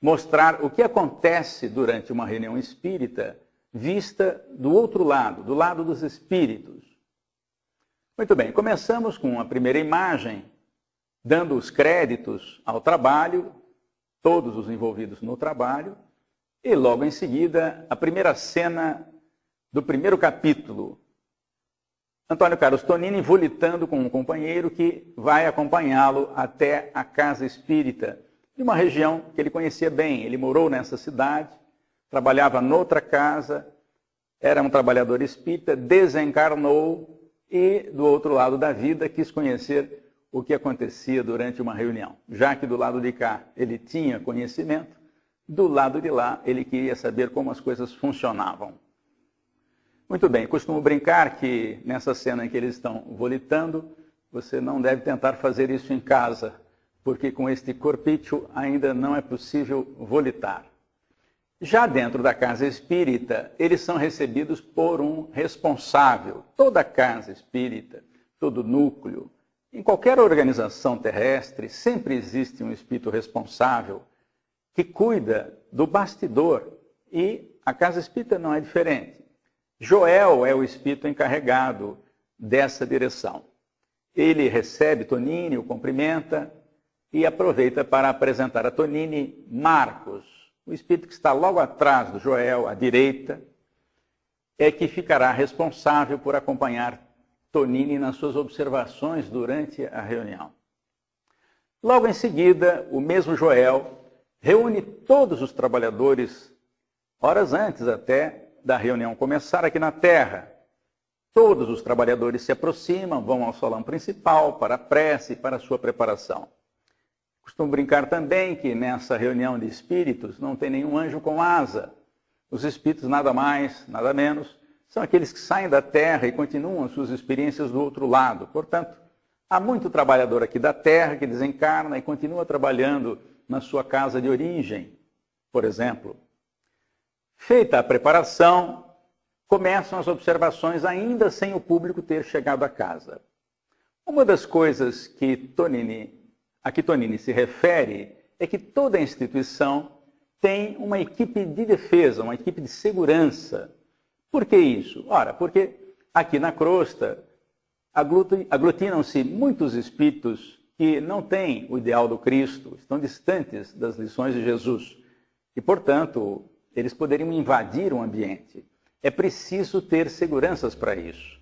mostrar o que acontece durante uma reunião espírita vista do outro lado, do lado dos espíritos. Muito bem, começamos com a primeira imagem, dando os créditos ao trabalho, todos os envolvidos no trabalho, e logo em seguida a primeira cena do primeiro capítulo. Antônio Carlos Tonini volitando com um companheiro que vai acompanhá-lo até a casa espírita, de uma região que ele conhecia bem. Ele morou nessa cidade, trabalhava noutra casa, era um trabalhador espírita, desencarnou e, do outro lado da vida, quis conhecer o que acontecia durante uma reunião. Já que do lado de cá ele tinha conhecimento, do lado de lá ele queria saber como as coisas funcionavam. Muito bem, costumo brincar que nessa cena em que eles estão volitando, você não deve tentar fazer isso em casa, porque com este corpício ainda não é possível volitar. Já dentro da casa espírita, eles são recebidos por um responsável. Toda casa espírita, todo núcleo, em qualquer organização terrestre, sempre existe um espírito responsável que cuida do bastidor. E a casa espírita não é diferente. Joel é o espírito encarregado dessa direção. Ele recebe Tonini, o cumprimenta e aproveita para apresentar a Tonini Marcos, o espírito que está logo atrás do Joel, à direita, é que ficará responsável por acompanhar Tonini nas suas observações durante a reunião. Logo em seguida, o mesmo Joel reúne todos os trabalhadores, horas antes até da reunião começar aqui na Terra. Todos os trabalhadores se aproximam, vão ao salão principal para a prece e para a sua preparação. Costumo brincar também que nessa reunião de espíritos não tem nenhum anjo com asa. Os espíritos, nada mais, nada menos, são aqueles que saem da Terra e continuam suas experiências do outro lado. Portanto, há muito trabalhador aqui da Terra que desencarna e continua trabalhando na sua casa de origem, por exemplo. Feita a preparação, começam as observações ainda sem o público ter chegado à casa. Uma das coisas que a que Tonini se refere é que toda instituição tem uma equipe de defesa, uma equipe de segurança. Por que isso? Ora, porque aqui na crosta aglutinam-se muitos espíritos que não têm o ideal do Cristo, estão distantes das lições de Jesus e, portanto, eles poderiam invadir o ambiente. É preciso ter seguranças para isso.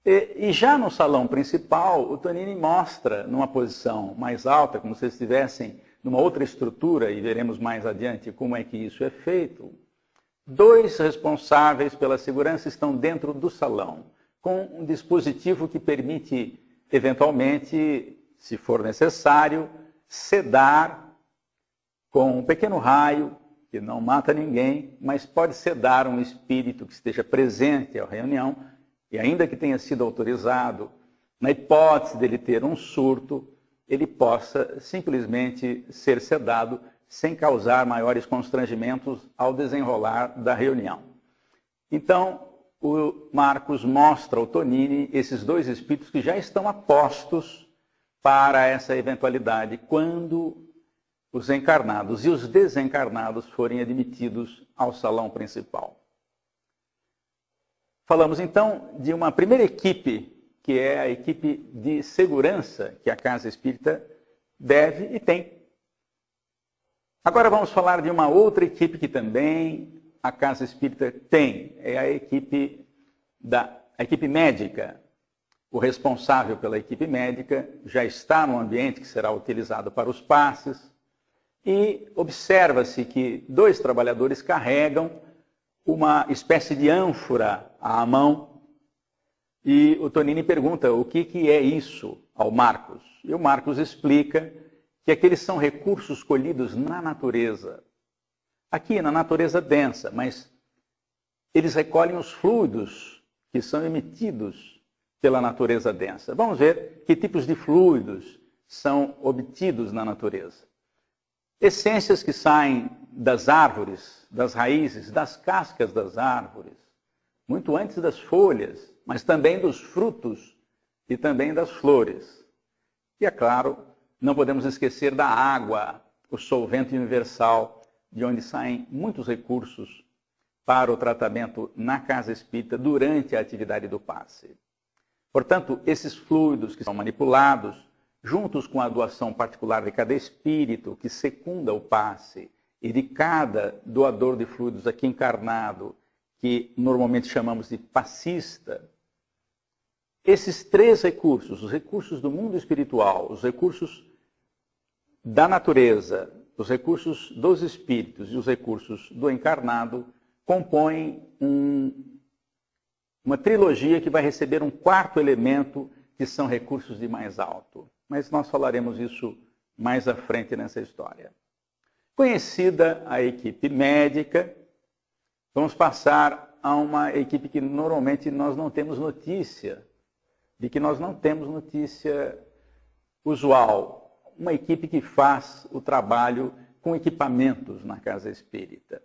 E já no salão principal, o Tonini mostra, numa posição mais alta, como se estivessem numa outra estrutura, e veremos mais adiante como é que isso é feito, 2 responsáveis pela segurança estão dentro do salão, com um dispositivo que permite, eventualmente, se for necessário, sedar com um pequeno raio, que não mata ninguém, mas pode sedar um espírito que esteja presente à reunião, e ainda que tenha sido autorizado, na hipótese dele ter um surto, ele possa simplesmente ser sedado sem causar maiores constrangimentos ao desenrolar da reunião. Então, o Marcos mostra ao Tonini esses 2 espíritos que já estão apostos para essa eventualidade, quando os encarnados e os desencarnados forem admitidos ao salão principal. Falamos então de uma primeira equipe, que é a equipe de segurança que a Casa Espírita deve e tem. Agora vamos falar de uma outra equipe que também a Casa Espírita tem, é a equipe médica. O responsável pela equipe médica já está no ambiente que será utilizado para os passes, e observa-se que 2 trabalhadores carregam uma espécie de ânfora à mão, e o Tonini pergunta o que é isso ao Marcos. E o Marcos explica que aqueles são recursos colhidos na natureza, aqui na natureza densa, mas eles recolhem os fluidos que são emitidos pela natureza densa. Vamos ver que tipos de fluidos são obtidos na natureza. Essências que saem das árvores, das raízes, das cascas das árvores, muito antes das folhas, mas também dos frutos e também das flores. E, é claro, não podemos esquecer da água. o solvente universal, de onde saem muitos recursos para o tratamento na casa espírita durante a atividade do passe. Portanto, esses fluidos que são manipulados, juntos com a doação particular de cada espírito que secunda o passe e de cada doador de fluidos aqui encarnado, que normalmente chamamos de passista, esses três recursos, os recursos do mundo espiritual, os recursos da natureza, os recursos dos espíritos e os recursos do encarnado, compõem uma trilogia que vai receber um quarto elemento, que são recursos de mais alto. Mas nós falaremos isso mais à frente nessa história. Conhecida a equipe médica, vamos passar a uma equipe que normalmente nós não temos notícia, de que nós não temos notícia usual. Uma equipe que faz o trabalho com equipamentos na casa espírita.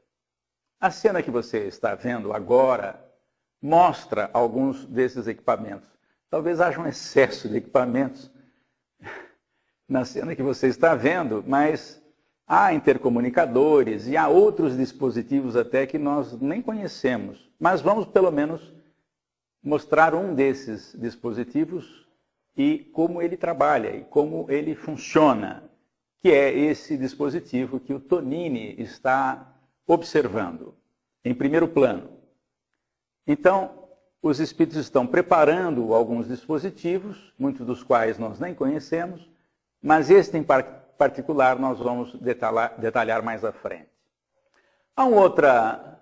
A cena que você está vendo agora mostra alguns desses equipamentos. Talvez haja um excesso de equipamentos na cena que você está vendo, mas há intercomunicadores e há outros dispositivos até que nós nem conhecemos. Mas vamos pelo menos mostrar um desses dispositivos e como ele trabalha e como ele funciona, que é esse dispositivo que o Tonini está observando, em primeiro plano. Então, os espíritos estão preparando alguns dispositivos, muitos dos quais nós nem conhecemos, mas este em particular nós vamos detalhar mais à frente. Há uma outra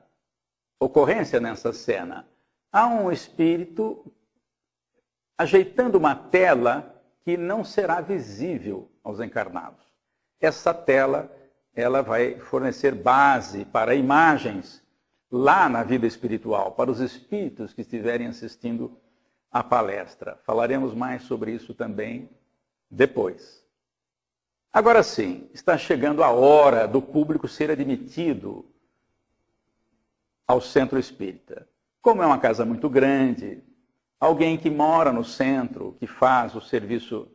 ocorrência nessa cena. Há um espírito ajeitando uma tela que não será visível aos encarnados. Essa tela, ela vai fornecer base para imagens lá na vida espiritual, para os espíritos que estiverem assistindo à palestra. Falaremos mais sobre isso também depois. Agora sim, está chegando a hora do público ser admitido ao centro espírita. Como é uma casa muito grande, alguém que mora no centro, que faz o serviço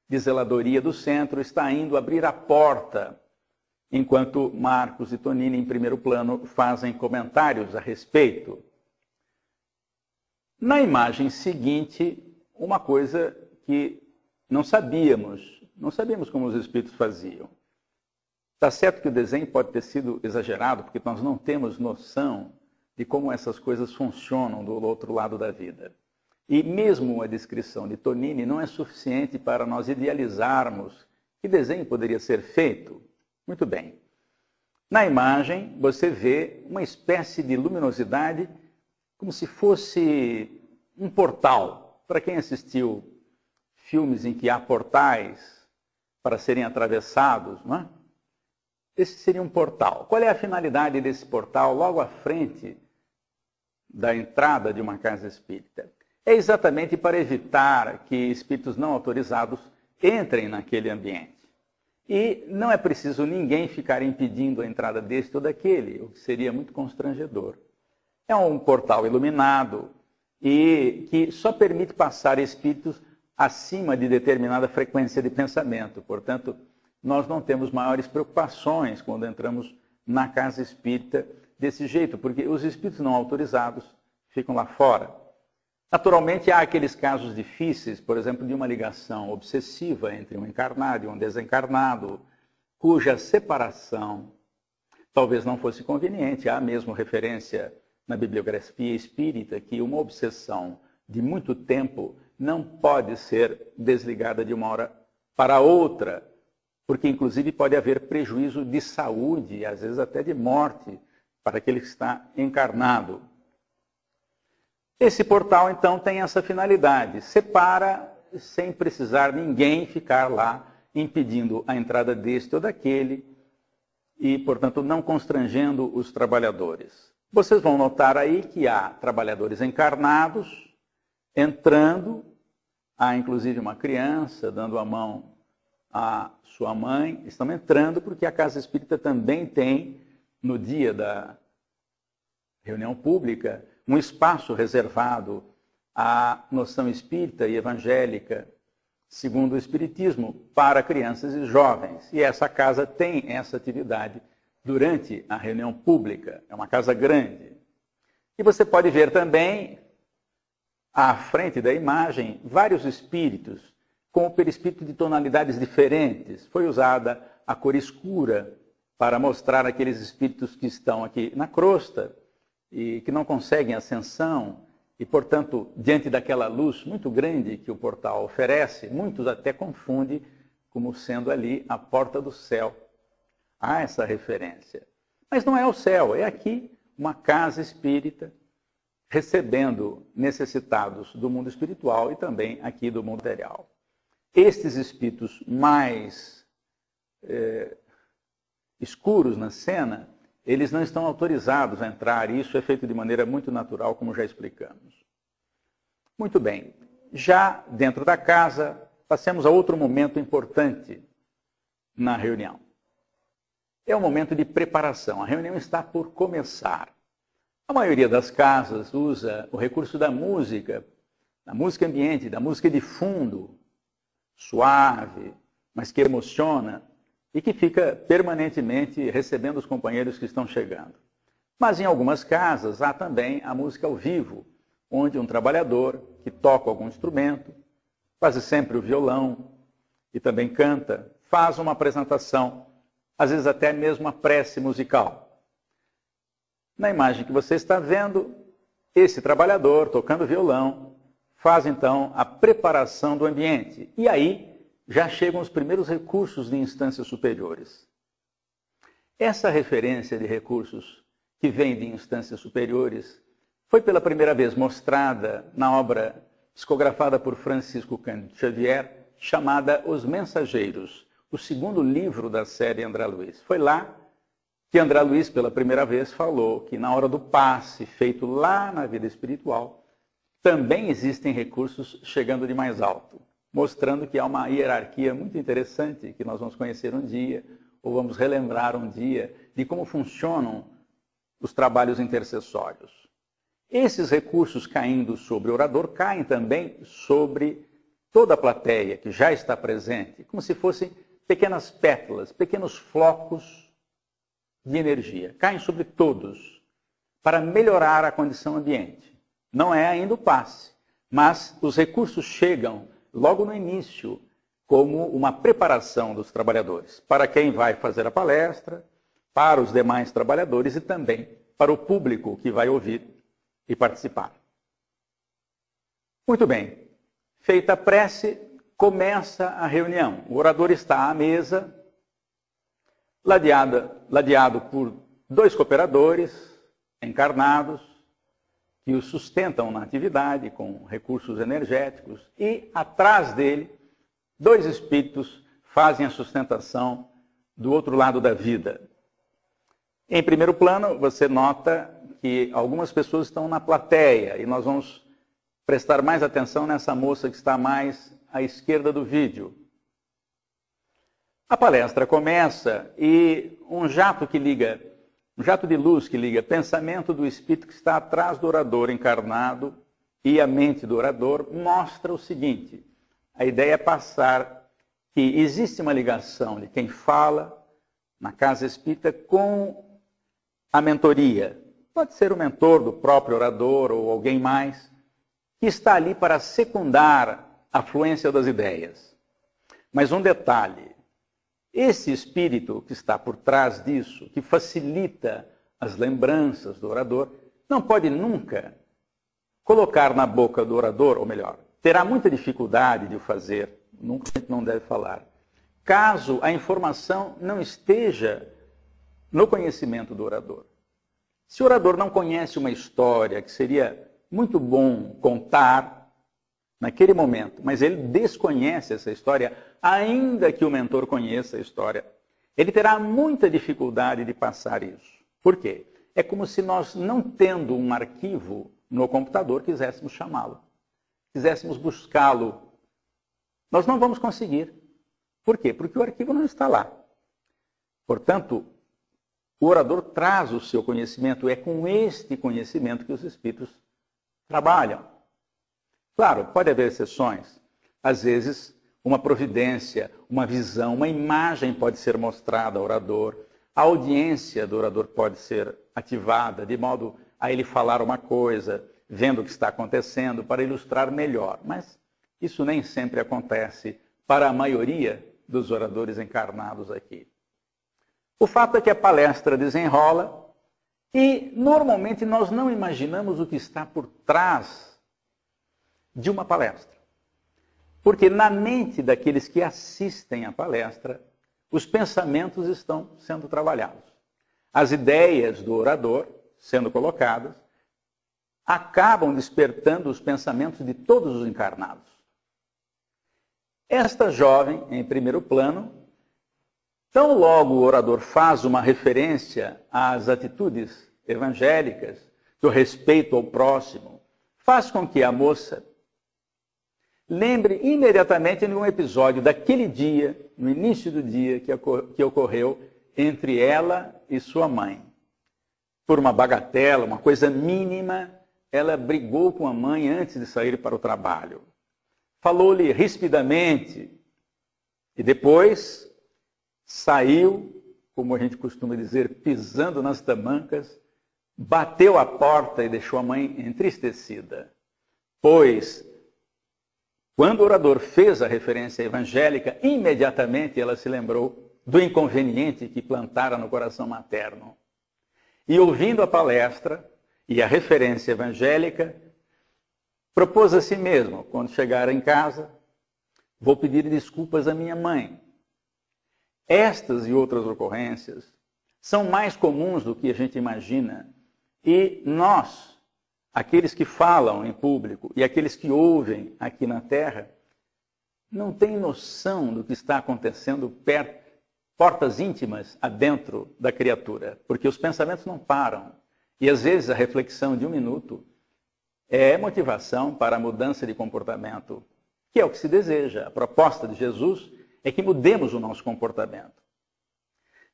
de zeladoria do centro, está indo abrir a porta, enquanto Marcos e Tonini, em primeiro plano, fazem comentários a respeito. Na imagem seguinte, uma coisa que não sabíamos como os espíritos faziam. Está certo que o desenho pode ter sido exagerado, porque nós não temos noção de como essas coisas funcionam do outro lado da vida. E mesmo a descrição de Tonini não é suficiente para nós idealizarmos que desenho poderia ser feito. Muito bem. Na imagem, você vê uma espécie de luminosidade como se fosse um portal. Para quem assistiu filmes em que há portais para serem atravessados, não é? Esse seria um portal. Qual é a finalidade desse portal logo à frente da entrada de uma casa espírita? É exatamente para evitar que espíritos não autorizados entrem naquele ambiente. E não é preciso ninguém ficar impedindo a entrada deste ou daquele, o que seria muito constrangedor. É um portal iluminado e que só permite passar espíritos acima de determinada frequência de pensamento. Portanto, nós não temos maiores preocupações quando entramos na casa espírita desse jeito, porque os espíritos não autorizados ficam lá fora. Naturalmente, há aqueles casos difíceis, por exemplo, de uma ligação obsessiva entre um encarnado e um desencarnado, cuja separação talvez não fosse conveniente. Há mesmo referência na bibliografia espírita que uma obsessão de muito tempo não pode ser desligada de uma hora para outra, porque inclusive pode haver prejuízo de saúde e às vezes até de morte para aquele que está encarnado. Esse portal, então, tem essa finalidade. Separa sem precisar ninguém ficar lá impedindo a entrada deste ou daquele e, portanto, não constrangendo os trabalhadores. Vocês vão notar aí que há trabalhadores encarnados entrando, há inclusive uma criança dando a mão à sua mãe. Estão entrando porque a Casa Espírita também tem, no dia da reunião pública, um espaço reservado à noção espírita e evangélica, segundo o Espiritismo, para crianças e jovens. E essa casa tem essa atividade durante a reunião pública. É uma casa grande. E você pode ver também, à frente da imagem, vários espíritos, com o perispírito de tonalidades diferentes. Foi usada a cor escura para mostrar aqueles espíritos que estão aqui na crosta e que não conseguem ascensão e, portanto, diante daquela luz muito grande que o portal oferece, muitos até confundem como sendo ali a porta do céu. Há essa referência. Mas não é o céu, é aqui uma casa espírita recebendo necessitados do mundo espiritual e também aqui do mundo material. Estes espíritos mais escuros na cena, eles não estão autorizados a entrar, e isso é feito de maneira muito natural, como já explicamos. Muito bem, já dentro da casa, passemos a outro momento importante na reunião. É o momento de preparação, a reunião está por começar. A maioria das casas usa o recurso da música ambiente, da música de fundo, suave, mas que emociona, e que fica permanentemente recebendo os companheiros que estão chegando. Mas em algumas casas há também a música ao vivo, onde um trabalhador que toca algum instrumento, quase sempre o violão, e também canta, faz uma apresentação, às vezes até mesmo a prece musical. Na imagem que você está vendo, esse trabalhador tocando violão faz então a preparação do ambiente. E aí já chegam os primeiros recursos de instâncias superiores. Essa referência de recursos que vem de instâncias superiores foi pela primeira vez mostrada na obra psicografada por Francisco Cândido Xavier, chamada Os Mensageiros, o segundo livro da série André Luiz. Foi lá que André Luiz, pela primeira vez, falou que na hora do passe, feito lá na vida espiritual, também existem recursos chegando de mais alto, mostrando que há uma hierarquia muito interessante que nós vamos conhecer um dia, ou vamos relembrar um dia, de como funcionam os trabalhos intercessórios. Esses recursos caindo sobre o orador caem também sobre toda a plateia que já está presente, como se fossem pequenas pétalas, pequenos flocos de energia. Caem sobre todos para melhorar a condição ambiente. Não é ainda o passe, mas os recursos chegam logo no início, como uma preparação dos trabalhadores, para quem vai fazer a palestra, para os demais trabalhadores e também para o público que vai ouvir e participar. Muito bem, feita a prece, começa a reunião. O orador está à mesa, ladeado por 2 cooperadores encarnados, que o sustentam na atividade com recursos energéticos, e atrás dele, 2 espíritos fazem a sustentação do outro lado da vida. Em primeiro plano, você nota que algumas pessoas estão na plateia, e nós vamos prestar mais atenção nessa moça que está mais à esquerda do vídeo. A palestra começa e um jato de luz que liga pensamento do espírito que está atrás do orador encarnado e a mente do orador mostra o seguinte: a ideia é passar que existe uma ligação de quem fala na casa espírita com a mentoria. Pode ser o mentor do próprio orador ou alguém mais, que está ali para secundar a fluência das ideias. Mas um detalhe: esse espírito que está por trás disso, que facilita as lembranças do orador, não pode nunca colocar na boca do orador, ou melhor, terá muita dificuldade de o fazer, nunca não deve falar, caso a informação não esteja no conhecimento do orador. Se o orador não conhece uma história que seria muito bom contar naquele momento, mas ele desconhece essa história, ainda que o mentor conheça a história, ele terá muita dificuldade de passar isso. Por quê? É como se nós, não tendo um arquivo no computador, quiséssemos chamá-lo, quiséssemos buscá-lo. Nós não vamos conseguir. Por quê? Porque o arquivo não está lá. Portanto, o orador traz o seu conhecimento, é com este conhecimento que os espíritos trabalham. Claro, pode haver exceções. Às vezes, uma providência, uma visão, uma imagem pode ser mostrada ao orador, a audiência do orador pode ser ativada, de modo a ele falar uma coisa, vendo o que está acontecendo, para ilustrar melhor. Mas isso nem sempre acontece para a maioria dos oradores encarnados aqui. O fato é que a palestra desenrola e, normalmente, nós não imaginamos o que está por trás de uma palestra. Porque na mente daqueles que assistem à palestra, os pensamentos estão sendo trabalhados. As ideias do orador, sendo colocadas, acabam despertando os pensamentos de todos os encarnados. Esta jovem, em primeiro plano, tão logo o orador faz uma referência às atitudes evangélicas, do respeito ao próximo, faz com que a moça lembre imediatamente de um episódio daquele dia, no início do dia, que ocorreu entre ela e sua mãe. Por uma bagatela, uma coisa mínima, ela brigou com a mãe antes de sair para o trabalho. Falou-lhe rispidamente e depois saiu, como a gente costuma dizer, pisando nas tamancas, bateu a porta e deixou a mãe entristecida. Pois, quando o orador fez a referência evangélica, imediatamente ela se lembrou do inconveniente que plantara no coração materno. E ouvindo a palestra e a referência evangélica, propôs a si mesmo, quando chegar em casa, vou pedir desculpas à minha mãe. Estas e outras ocorrências são mais comuns do que a gente imagina. E nós, aqueles que falam em público e aqueles que ouvem aqui na Terra, não têm noção do que está acontecendo perto, portas íntimas adentro da criatura, porque os pensamentos não param. E às vezes a reflexão de um minuto é motivação para a mudança de comportamento, que é o que se deseja. A proposta de Jesus é que mudemos o nosso comportamento.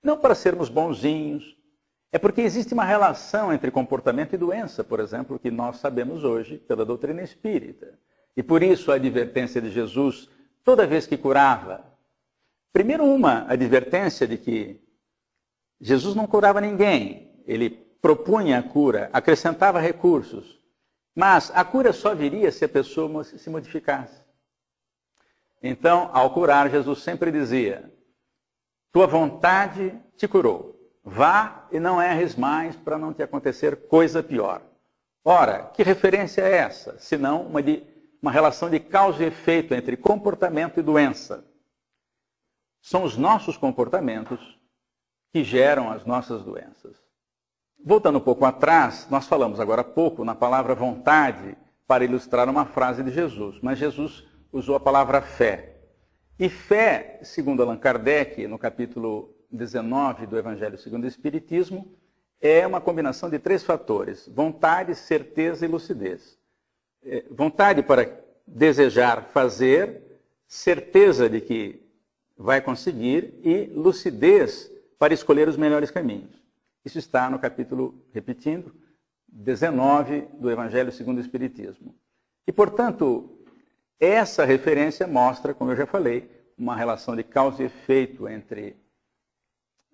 Não para sermos bonzinhos, é porque existe uma relação entre comportamento e doença, por exemplo, que nós sabemos hoje pela doutrina espírita. E por isso a advertência de Jesus, toda vez que curava, primeiro uma advertência de que Jesus não curava ninguém, ele propunha a cura, acrescentava recursos, mas a cura só viria se a pessoa se modificasse. Então, ao curar, Jesus sempre dizia, tua vontade te curou, vá e não erres mais para não te acontecer coisa pior. Ora, que referência é essa? Senão uma relação de causa e efeito entre comportamento e doença. São os nossos comportamentos que geram as nossas doenças. Voltando um pouco atrás, nós falamos agora há pouco na palavra vontade para ilustrar uma frase de Jesus, mas Jesus usou a palavra fé. E fé, segundo Allan Kardec, no capítulo 19 do Evangelho segundo o Espiritismo, é uma combinação de 3 fatores: vontade, certeza e lucidez. Vontade para desejar fazer, certeza de que vai conseguir e lucidez para escolher os melhores caminhos. Isso está no capítulo, repetindo, 19 do Evangelho segundo o Espiritismo. E, portanto, essa referência mostra, como eu já falei, uma relação de causa e efeito entre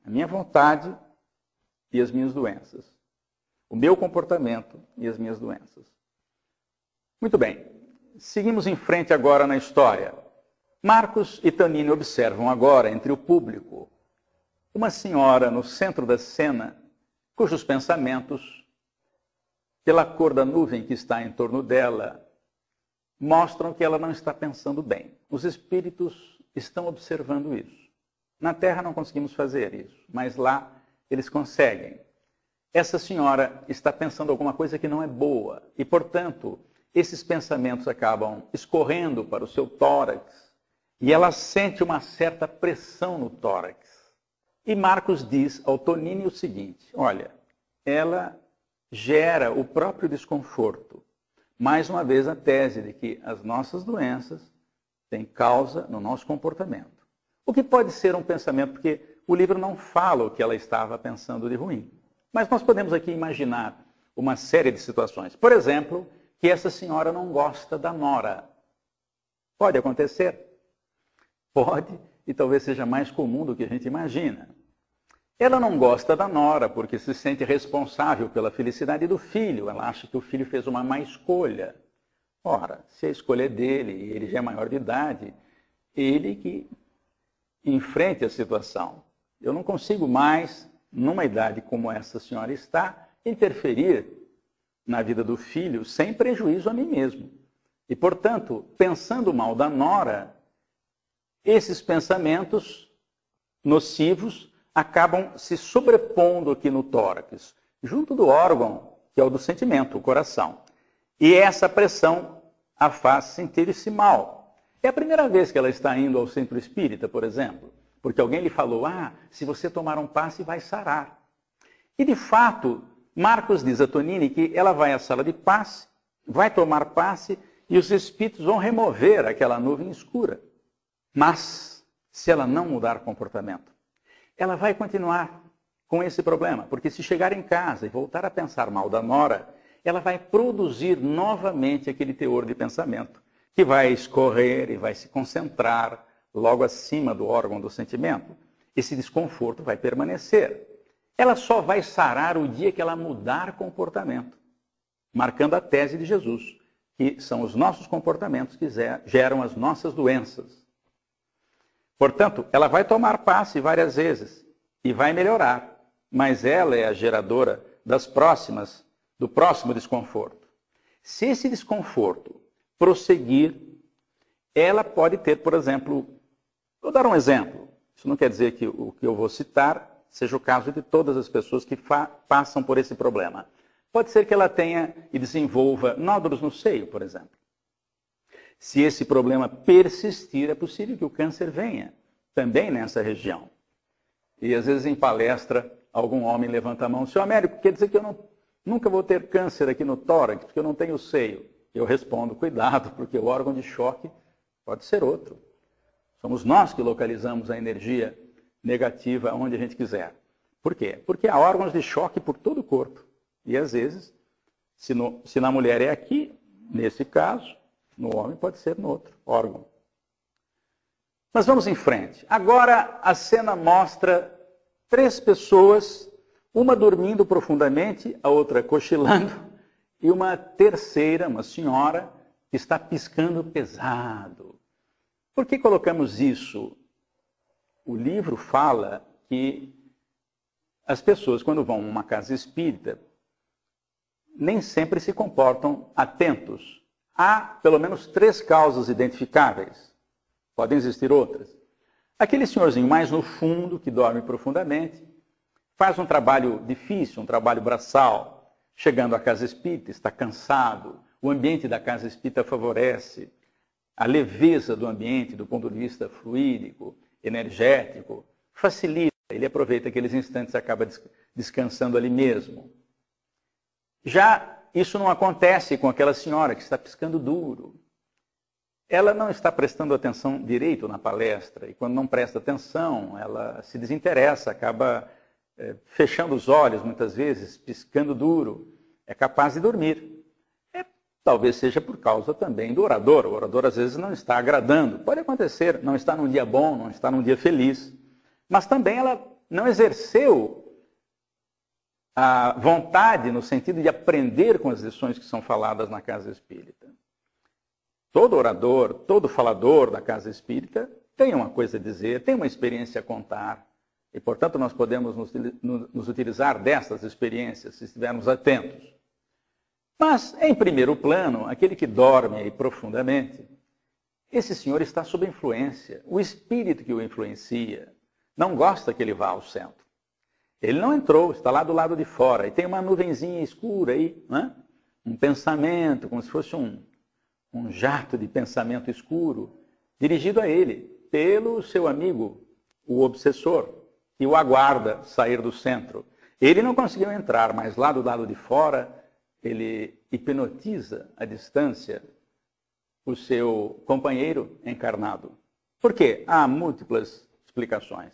a minha vontade e as minhas doenças. O meu comportamento e as minhas doenças. Muito bem, seguimos em frente agora na história. Marcos e Tanini observam agora, entre o público, uma senhora no centro da cena, cujos pensamentos, pela cor da nuvem que está em torno dela, mostram que ela não está pensando bem. Os espíritos estão observando isso. Na Terra não conseguimos fazer isso, mas lá eles conseguem. Essa senhora está pensando alguma coisa que não é boa e, portanto, esses pensamentos acabam escorrendo para o seu tórax e ela sente uma certa pressão no tórax. E Marcos diz ao Tonini o seguinte, olha, ela gera o próprio desconforto. Mais uma vez a tese de que as nossas doenças têm causa no nosso comportamento. O que pode ser um pensamento, porque o livro não fala o que ela estava pensando de ruim. Mas nós podemos aqui imaginar uma série de situações. Por exemplo, que essa senhora não gosta da nora. Pode acontecer. Pode, e talvez seja mais comum do que a gente imagina. Ela não gosta da nora porque se sente responsável pela felicidade do filho. Ela acha que o filho fez uma má escolha. Ora, se a escolha é dele e ele já é maior de idade, ele que enfrente a situação. Eu não consigo mais, numa idade como essa senhora está, interferir na vida do filho sem prejuízo a mim mesmo. E, portanto, pensando mal da nora, esses pensamentos nocivos acabam se sobrepondo aqui no tórax, junto do órgão, que é o do sentimento, o coração. E essa pressão a faz sentir-se mal. É a primeira vez que ela está indo ao centro espírita, por exemplo, porque alguém lhe falou, se você tomar um passe vai sarar. E, de fato, Marcos diz a Tonini que ela vai à sala de passe, vai tomar passe e os espíritos vão remover aquela nuvem escura. Mas, se ela não mudar comportamento, ela vai continuar com esse problema, porque se chegar em casa e voltar a pensar mal da nora, ela vai produzir novamente aquele teor de pensamento, que vai escorrer e vai se concentrar logo acima do órgão do sentimento. Esse desconforto vai permanecer. Ela só vai sarar o dia que ela mudar comportamento, marcando a tese de Jesus, que são os nossos comportamentos que geram as nossas doenças. Portanto, ela vai tomar passe várias vezes e vai melhorar, mas ela é a geradora do próximo desconforto. Se esse desconforto prosseguir, ela pode ter, por exemplo, vou dar um exemplo, isso não quer dizer que o que eu vou citar seja o caso de todas as pessoas que passam por esse problema. Pode ser que ela tenha e desenvolva nódulos no seio, por exemplo. Se esse problema persistir, é possível que o câncer venha também nessa região. E às vezes em palestra, algum homem levanta a mão, seu Américo, quer dizer que eu nunca vou ter câncer aqui no tórax, porque eu não tenho seio. Eu respondo, cuidado, porque o órgão de choque pode ser outro. Somos nós que localizamos a energia negativa onde a gente quiser. Por quê? Porque há órgãos de choque por todo o corpo. E às vezes, se na mulher é aqui, nesse caso, no homem pode ser no outro órgão. Mas vamos em frente. Agora a cena mostra 3 pessoas, uma dormindo profundamente, a outra cochilando, e uma terceira, uma senhora, que está piscando pesado. Por que colocamos isso? O livro fala que as pessoas, quando vão a uma casa espírita, nem sempre se comportam atentos. Há pelo menos 3 causas identificáveis. Podem existir outras. Aquele senhorzinho mais no fundo, que dorme profundamente, faz um trabalho difícil, um trabalho braçal, chegando à casa espírita, está cansado, o ambiente da casa espírita favorece, a leveza do ambiente, do ponto de vista fluídico, energético, facilita, ele aproveita aqueles instantes e acaba descansando ali mesmo. Já isso não acontece com aquela senhora que está piscando duro. Ela não está prestando atenção direito na palestra, e quando não presta atenção, ela se desinteressa, acaba fechando os olhos muitas vezes, piscando duro, é capaz de dormir. Talvez seja por causa também do orador. O orador às vezes não está agradando. Pode acontecer, não está num dia bom, não está num dia feliz. Mas também ela não exerceu a vontade no sentido de aprender com as lições que são faladas na casa espírita. Todo orador, todo falador da casa espírita tem uma coisa a dizer, tem uma experiência a contar. E, portanto, nós podemos nos utilizar dessas experiências se estivermos atentos. Mas, em primeiro plano, aquele que dorme aí profundamente, esse senhor está sob influência. O espírito que o influencia não gosta que ele vá ao centro. Ele não entrou, está lá do lado de fora. E tem uma nuvenzinha escura aí, né? Um pensamento, como se fosse um jato de pensamento escuro, dirigido a ele, pelo seu amigo, o obsessor, que o aguarda sair do centro. Ele não conseguiu entrar, mas lá do lado de fora, ele hipnotiza à distância o seu companheiro encarnado. Por quê? Há múltiplas explicações.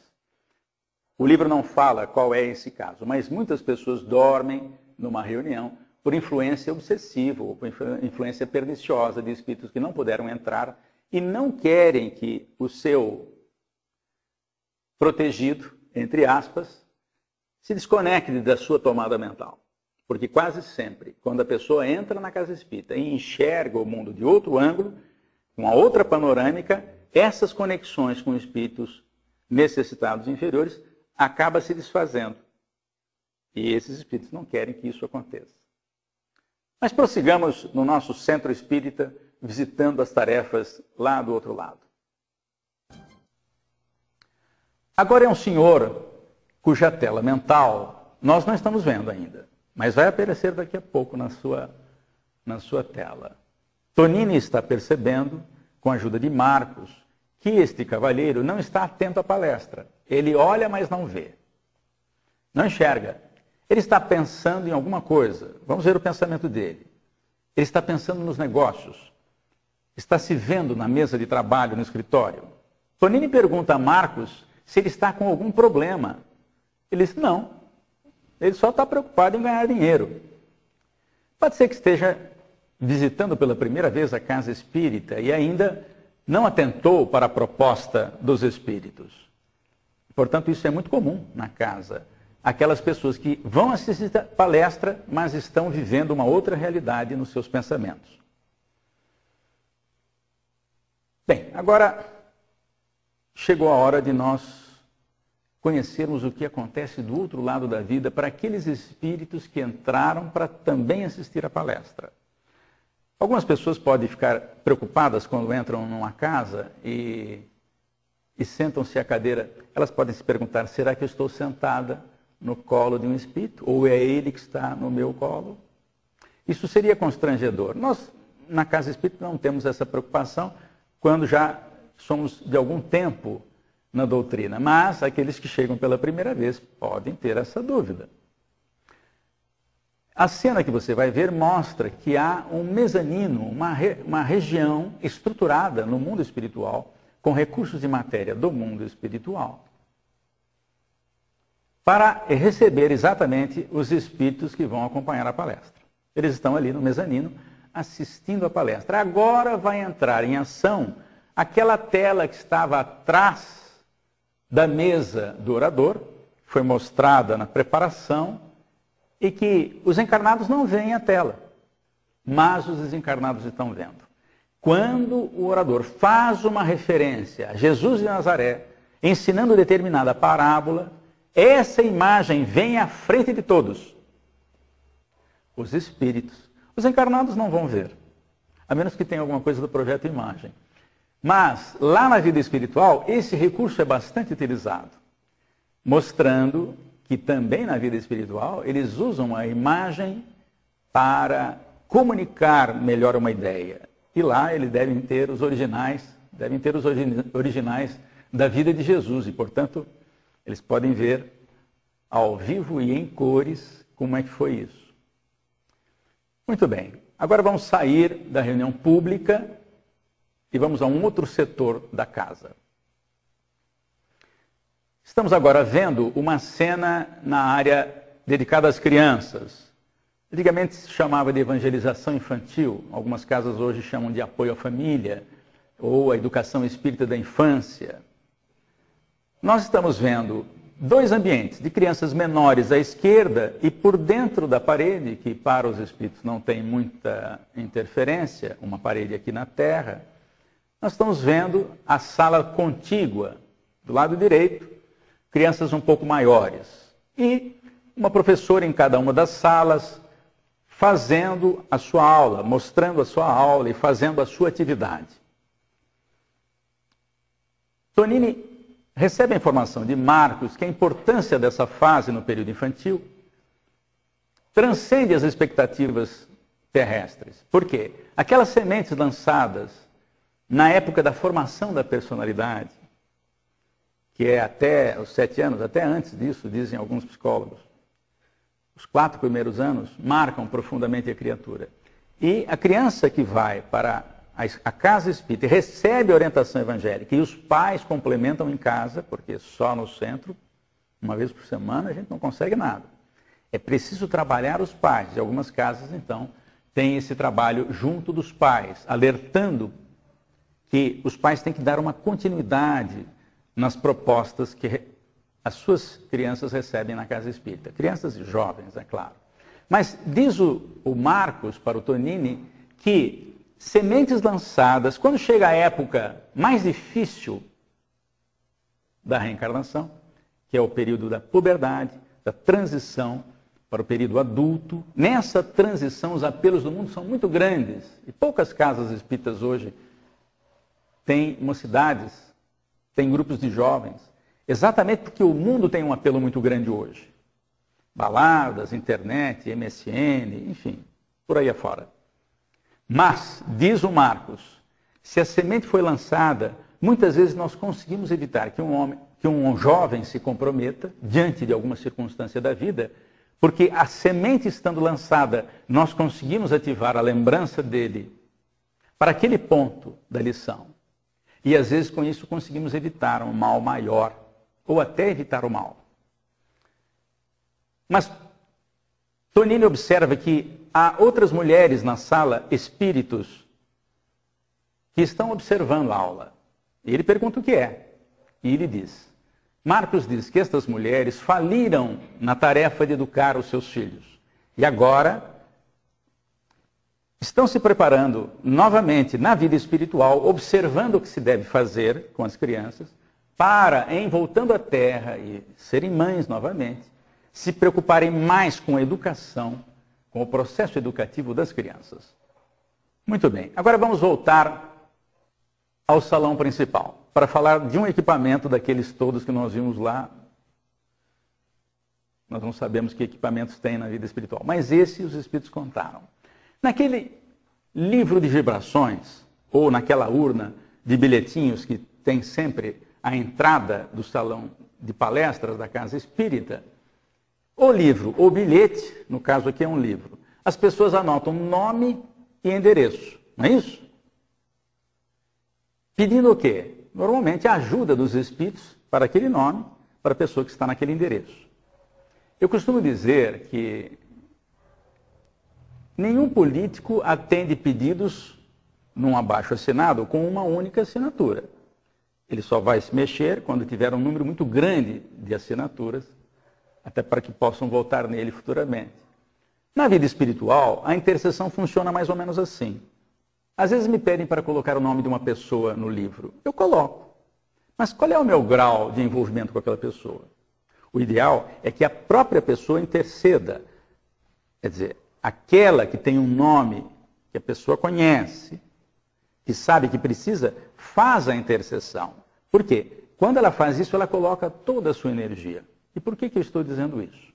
O livro não fala qual é esse caso, mas muitas pessoas dormem numa reunião por influência obsessiva ou por influência perniciosa de espíritos que não puderam entrar e não querem que o seu protegido, entre aspas, se desconecte da sua tomada mental. Porque quase sempre, quando a pessoa entra na casa espírita e enxerga o mundo de outro ângulo, uma outra panorâmica, essas conexões com espíritos necessitados inferiores acabam se desfazendo. E esses espíritos não querem que isso aconteça. Mas prossigamos no nosso centro espírita, visitando as tarefas lá do outro lado. Agora é um senhor cuja tela mental nós não estamos vendo ainda, mas vai aparecer daqui a pouco na sua tela. Tonini está percebendo, com a ajuda de Marcos, que este cavalheiro não está atento à palestra. Ele olha, mas não vê. Não enxerga. Ele está pensando em alguma coisa. Vamos ver o pensamento dele. Ele está pensando nos negócios. Está se vendo na mesa de trabalho, no escritório. Tonini pergunta a Marcos se ele está com algum problema. Ele diz, não. Ele só está preocupado em ganhar dinheiro. Pode ser que esteja visitando pela primeira vez a casa espírita e ainda não atentou para a proposta dos espíritos. Portanto, isso é muito comum na casa. Aquelas pessoas que vão assistir a palestra, mas estão vivendo uma outra realidade nos seus pensamentos. Bem, agora chegou a hora de nós conhecermos o que acontece do outro lado da vida para aqueles espíritos que entraram para também assistir a palestra. Algumas pessoas podem ficar preocupadas quando entram numa casa e sentam-se à cadeira. Elas podem se perguntar, será que eu estou sentada no colo de um espírito? Ou é ele que está no meu colo? Isso seria constrangedor. Nós, na casa espírita, não temos essa preocupação quando já somos de algum tempo na doutrina. Mas aqueles que chegam pela primeira vez podem ter essa dúvida. A cena que você vai ver mostra que há um mezanino, uma região estruturada no mundo espiritual, com recursos de matéria do mundo espiritual, para receber exatamente os espíritos que vão acompanhar a palestra. Eles estão ali no mezanino, assistindo a palestra. Agora vai entrar em ação aquela tela que estava atrás da mesa do orador, foi mostrada na preparação, e que os encarnados não veem a tela, mas os desencarnados estão vendo. Quando o orador faz uma referência a Jesus de Nazaré, ensinando determinada parábola, essa imagem vem à frente de todos. Os espíritos. Os encarnados não vão ver, a menos que tenha alguma coisa do projeto imagem. Mas, lá na vida espiritual, esse recurso é bastante utilizado, mostrando que também na vida espiritual eles usam a imagem para comunicar melhor uma ideia. E lá eles devem ter os originais da vida de Jesus. E, portanto, eles podem ver ao vivo e em cores como é que foi isso. Muito bem. Agora vamos sair da reunião pública e vamos a um outro setor da casa. Estamos agora vendo uma cena na área dedicada às crianças. Antigamente se chamava de evangelização infantil, algumas casas hoje chamam de apoio à família, ou a educação espírita da infância. Nós estamos vendo dois ambientes de crianças menores à esquerda e por dentro da parede, que para os espíritos não tem muita interferência, uma parede aqui na terra, nós estamos vendo a sala contígua, do lado direito, crianças um pouco maiores. E uma professora em cada uma das salas, fazendo a sua aula, mostrando a sua aula e fazendo a sua atividade. Tonini recebe a informação de Marcos que a importância dessa fase no período infantil transcende as expectativas terrestres. Por quê? Aquelas sementes lançadas na época da formação da personalidade, que é até os 7 anos, até antes disso, dizem alguns psicólogos. Os 4 primeiros anos marcam profundamente a criatura. E a criança que vai para a casa espírita e recebe a orientação evangélica, e os pais complementam em casa, porque só no centro, uma vez por semana, a gente não consegue nada. É preciso trabalhar os pais. E algumas casas, então, têm esse trabalho junto dos pais, alertando que os pais têm que dar uma continuidade nas propostas que as suas crianças recebem na casa espírita. Crianças e jovens, é claro. Mas diz o Marcos para o Tonini que sementes lançadas, quando chega a época mais difícil da reencarnação, que é o período da puberdade, da transição para o período adulto, nessa transição os apelos do mundo são muito grandes e poucas casas espíritas hoje têm mocidades, têm grupos de jovens, exatamente porque o mundo tem um apelo muito grande hoje. Baladas, internet, MSN, enfim, por aí afora. Mas, diz o Marcos, se a semente foi lançada, muitas vezes nós conseguimos evitar que um jovem se comprometa diante de alguma circunstância da vida, porque a semente estando lançada, nós conseguimos ativar a lembrança dele para aquele ponto da lição. E às vezes com isso conseguimos evitar um mal maior, ou até evitar o mal. Mas Tonini observa que há outras mulheres na sala, espíritos, que estão observando a aula. E ele pergunta o que é. E ele diz, Marcos diz que estas mulheres faliram na tarefa de educar os seus filhos. E agora estão se preparando novamente na vida espiritual, observando o que se deve fazer com as crianças, para, em voltando à Terra e serem mães novamente, se preocuparem mais com a educação, com o processo educativo das crianças. Muito bem, agora vamos voltar ao salão principal, para falar de um equipamento daqueles todos que nós vimos lá. Nós não sabemos que equipamentos tem na vida espiritual, mas esse os espíritos contaram. Naquele livro de vibrações, ou naquela urna de bilhetinhos que tem sempre a entrada do salão de palestras da casa espírita, o livro, ou bilhete, no caso aqui é um livro, as pessoas anotam nome e endereço, não é isso? Pedindo o quê? Normalmente a ajuda dos espíritos para aquele nome, para a pessoa que está naquele endereço. Eu costumo dizer que nenhum político atende pedidos num abaixo-assinado com uma única assinatura. Ele só vai se mexer quando tiver um número muito grande de assinaturas, até para que possam voltar nele futuramente. Na vida espiritual, a intercessão funciona mais ou menos assim. Às vezes me pedem para colocar o nome de uma pessoa no livro. Eu coloco. Mas qual é o meu grau de envolvimento com aquela pessoa? O ideal é que a própria pessoa interceda. Quer dizer, aquela que tem um nome que a pessoa conhece, que sabe que precisa, faz a intercessão. Por quê? Quando ela faz isso, ela coloca toda a sua energia. E por que eu estou dizendo isso?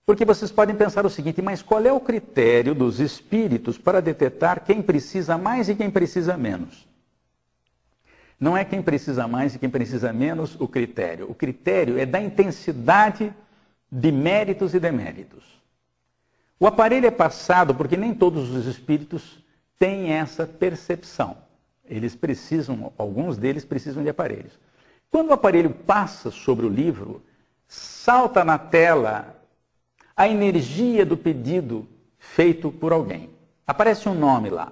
Porque vocês podem pensar o seguinte, mas qual é o critério dos espíritos para detectar quem precisa mais e quem precisa menos? Não é quem precisa mais e quem precisa menos o critério. O critério é da intensidade de méritos e deméritos. O aparelho é passado porque nem todos os espíritos têm essa percepção. Eles precisam, alguns deles precisam de aparelhos. Quando o aparelho passa sobre o livro, salta na tela a energia do pedido feito por alguém. Aparece um nome lá.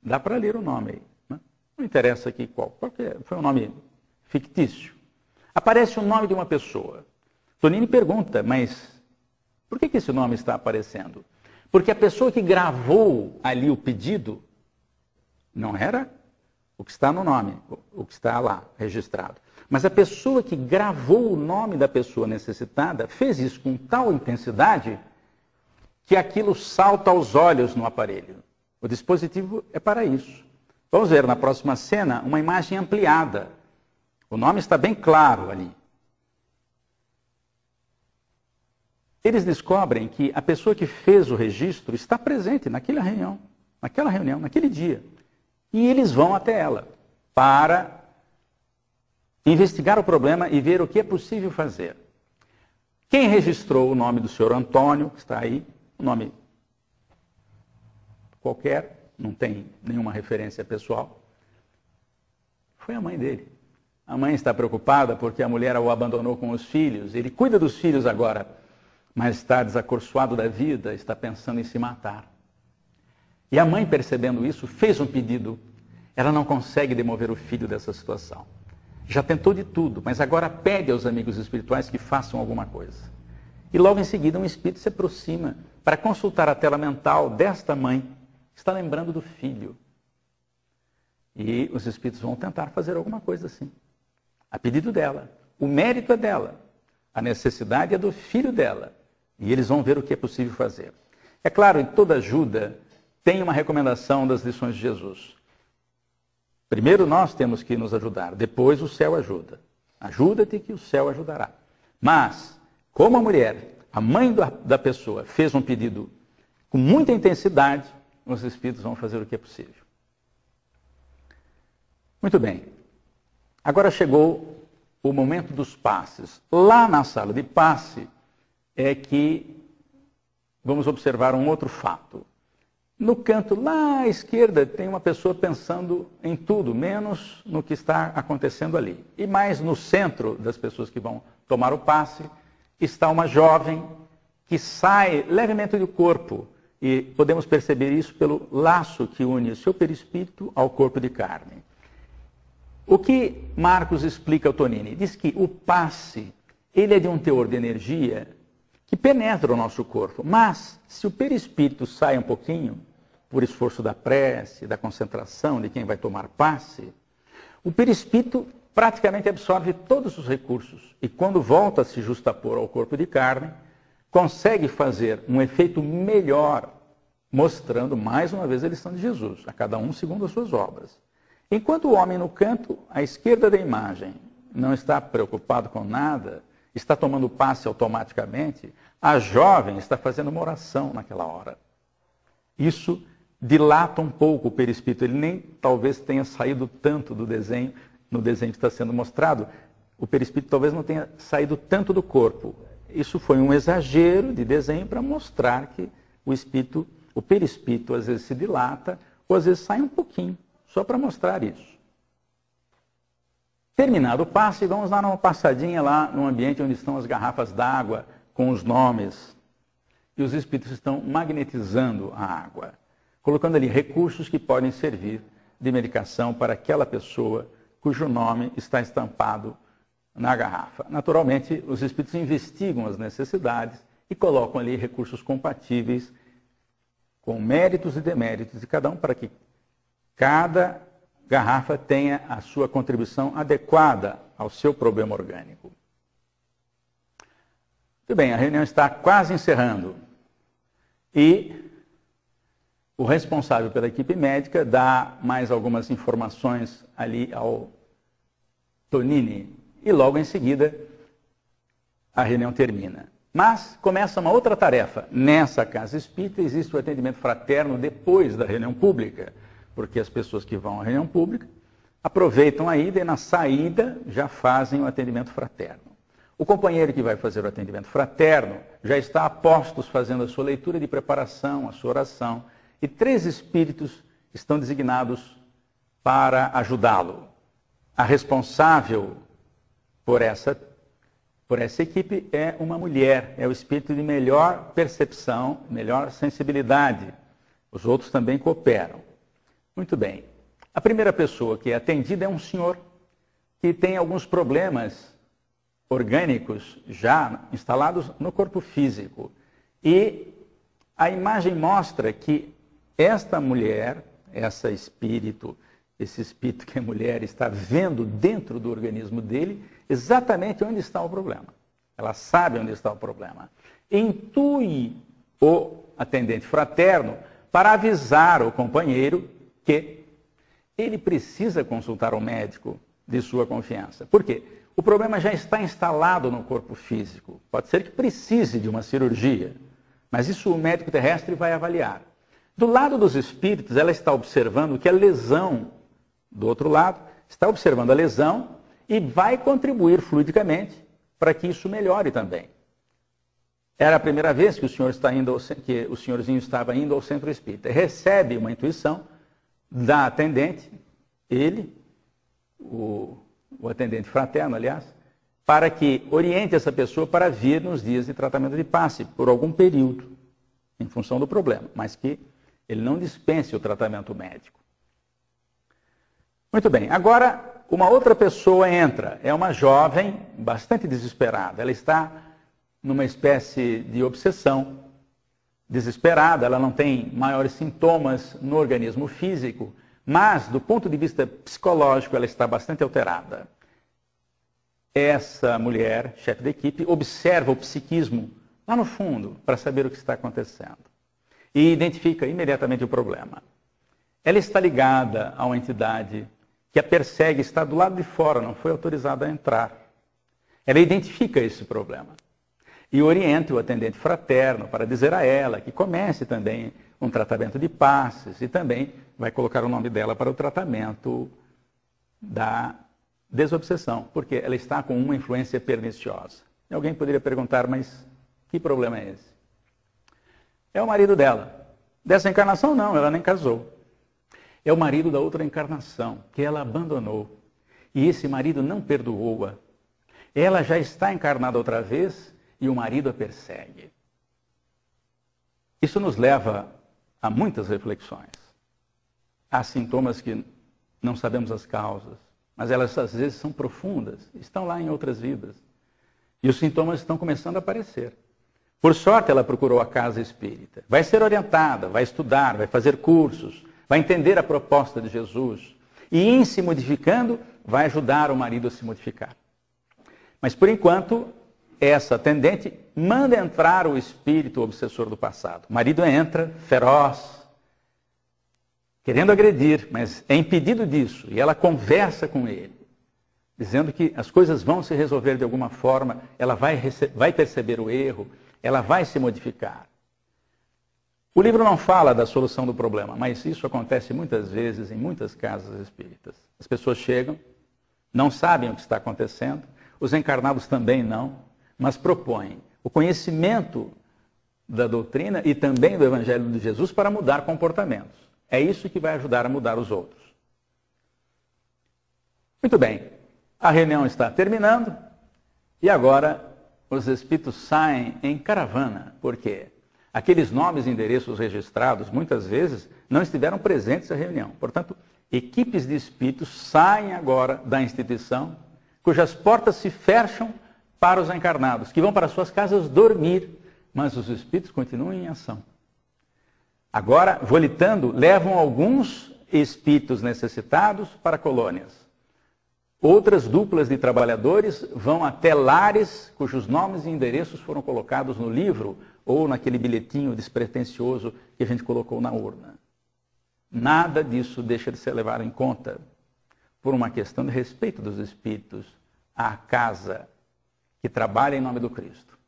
Dá para ler o nome aí. Né? Não interessa aqui qual. Foi um nome fictício. Aparece o nome de uma pessoa. Tonini pergunta, mas por que esse nome está aparecendo? Porque a pessoa que gravou ali o pedido não era o que está no nome, o que está lá registrado. Mas a pessoa que gravou o nome da pessoa necessitada fez isso com tal intensidade que aquilo salta aos olhos no aparelho. O dispositivo é para isso. Vamos ver na próxima cena uma imagem ampliada. O nome está bem claro ali. Eles descobrem que a pessoa que fez o registro está presente naquela reunião, naquele dia. E eles vão até ela para investigar o problema e ver o que é possível fazer. Quem registrou o nome do senhor Antônio, que está aí, um nome qualquer, não tem nenhuma referência pessoal, foi a mãe dele. A mãe está preocupada porque a mulher o abandonou com os filhos. Ele cuida dos filhos agora, mas está desacorçoado da vida, está pensando em se matar. E a mãe, percebendo isso, fez um pedido. Ela não consegue demover o filho dessa situação. Já tentou de tudo, mas agora pede aos amigos espirituais que façam alguma coisa. E logo em seguida um espírito se aproxima para consultar a tela mental desta mãe, que está lembrando do filho. E os espíritos vão tentar fazer alguma coisa assim. A pedido dela. O mérito é dela. A necessidade é do filho dela. E eles vão ver o que é possível fazer. É claro, em toda ajuda tem uma recomendação das lições de Jesus. Primeiro nós temos que nos ajudar, depois o céu ajuda. Ajuda-te que o céu ajudará. Mas, como a mulher, a mãe da pessoa, fez um pedido com muita intensidade, os espíritos vão fazer o que é possível. Muito bem. Agora chegou o momento dos passes. Lá na sala de passe é que vamos observar um outro fato. No canto lá à esquerda tem uma pessoa pensando em tudo, menos no que está acontecendo ali. E mais no centro das pessoas que vão tomar o passe está uma jovem que sai levemente do corpo. E podemos perceber isso pelo laço que une o seu perispírito ao corpo de carne. O que Marcos explica ao Tonini? Diz que o passe, ele é de um teor de energia que penetra o nosso corpo. Mas, se o perispírito sai um pouquinho, por esforço da prece, da concentração de quem vai tomar passe, o perispírito praticamente absorve todos os recursos. E quando volta a se justapor ao corpo de carne, consegue fazer um efeito melhor, mostrando mais uma vez a lição de Jesus, a cada um segundo as suas obras. Enquanto o homem no canto, à esquerda da imagem, não está preocupado com nada, está tomando passe automaticamente, a jovem está fazendo uma oração naquela hora. Isso dilata um pouco o perispírito, ele nem talvez tenha saído tanto do desenho, no desenho que está sendo mostrado, o perispírito talvez não tenha saído tanto do corpo. Isso foi um exagero de desenho para mostrar que o perispírito às vezes se dilata, ou às vezes sai um pouquinho, só para mostrar isso. Terminado o passe, vamos dar uma passadinha lá no ambiente onde estão as garrafas d'água com os nomes. E os espíritos estão magnetizando a água, colocando ali recursos que podem servir de medicação para aquela pessoa cujo nome está estampado na garrafa. Naturalmente, os espíritos investigam as necessidades e colocam ali recursos compatíveis com méritos e deméritos de cada um para que cada garrafa tenha a sua contribuição adequada ao seu problema orgânico. Muito bem, a reunião está quase encerrando. E o responsável pela equipe médica dá mais algumas informações ali ao Tonini. E logo em seguida, a reunião termina. Mas começa uma outra tarefa. Nessa casa espírita existe o atendimento fraterno depois da reunião pública, porque as pessoas que vão à reunião pública aproveitam a ida e na saída já fazem o atendimento fraterno. O companheiro que vai fazer o atendimento fraterno já está a postos fazendo a sua leitura de preparação, a sua oração, e 3 espíritos estão designados para ajudá-lo. A responsável por essa equipe é uma mulher, é o espírito de melhor percepção, melhor sensibilidade. Os outros também cooperam. Muito bem. A primeira pessoa que é atendida é um senhor que tem alguns problemas orgânicos já instalados no corpo físico. E a imagem mostra que esta mulher, esse espírito que é mulher, está vendo dentro do organismo dele exatamente onde está o problema. Ela sabe onde está o problema. Intui o atendente fraterno para avisar o companheiro que ele precisa consultar o médico de sua confiança. Por quê? O problema já está instalado no corpo físico. Pode ser que precise de uma cirurgia, mas isso o médico terrestre vai avaliar. Do lado dos espíritos, ela está observando que a lesão, do outro lado, está observando a lesão e vai contribuir fluidicamente para que isso melhore também. Era a primeira vez que o senhorzinho estava indo ao centro espírita. Recebe uma intuição da atendente, ele, o atendente fraterno, aliás, para que oriente essa pessoa para vir nos dias de tratamento de passe, por algum período, em função do problema, mas que ele não dispense o tratamento médico. Muito bem, agora uma outra pessoa entra, é uma jovem bastante desesperada, ela está numa espécie de obsessão, desesperada, ela não tem maiores sintomas no organismo físico, mas do ponto de vista psicológico ela está bastante alterada. Essa mulher, chefe da equipe, observa o psiquismo lá no fundo para saber o que está acontecendo e identifica imediatamente o problema. Ela está ligada a uma entidade que a persegue, está do lado de fora, não foi autorizada a entrar. Ela identifica esse problema e orienta o atendente fraterno para dizer a ela que comece também um tratamento de passes e também vai colocar o nome dela para o tratamento da desobsessão, porque ela está com uma influência perniciosa. E alguém poderia perguntar, mas que problema é esse? É o marido dela. Dessa encarnação não, ela nem casou. É o marido da outra encarnação, que ela abandonou. E esse marido não perdoou-a. Ela já está encarnada outra vez e o marido a persegue. Isso nos leva a muitas reflexões. Há sintomas que não sabemos as causas, mas elas às vezes são profundas, estão lá em outras vidas. E os sintomas estão começando a aparecer. Por sorte, ela procurou a casa espírita. Vai ser orientada, vai estudar, vai fazer cursos, vai entender a proposta de Jesus. E em se modificando, vai ajudar o marido a se modificar. Mas por enquanto, essa atendente manda entrar o espírito obsessor do passado. O marido entra, feroz, querendo agredir, mas é impedido disso. E ela conversa com ele, dizendo que as coisas vão se resolver de alguma forma, ela vai perceber o erro, ela vai se modificar. O livro não fala da solução do problema, mas isso acontece muitas vezes em muitas casas espíritas. As pessoas chegam, não sabem o que está acontecendo, os encarnados também não, mas propõem o conhecimento da doutrina e também do Evangelho de Jesus para mudar comportamentos. É isso que vai ajudar a mudar os outros. Muito bem, a reunião está terminando e agora os espíritos saem em caravana. Por quê? Aqueles nomes e endereços registrados, muitas vezes, não estiveram presentes na reunião. Portanto, equipes de espíritos saem agora da instituição, cujas portas se fecham para os encarnados, que vão para suas casas dormir, mas os espíritos continuam em ação. Agora, volitando, levam alguns espíritos necessitados para colônias. Outras duplas de trabalhadores vão até lares cujos nomes e endereços foram colocados no livro ou naquele bilhetinho despretensioso que a gente colocou na urna. Nada disso deixa de ser levado em conta por uma questão de respeito dos espíritos à casa que trabalha em nome do Cristo.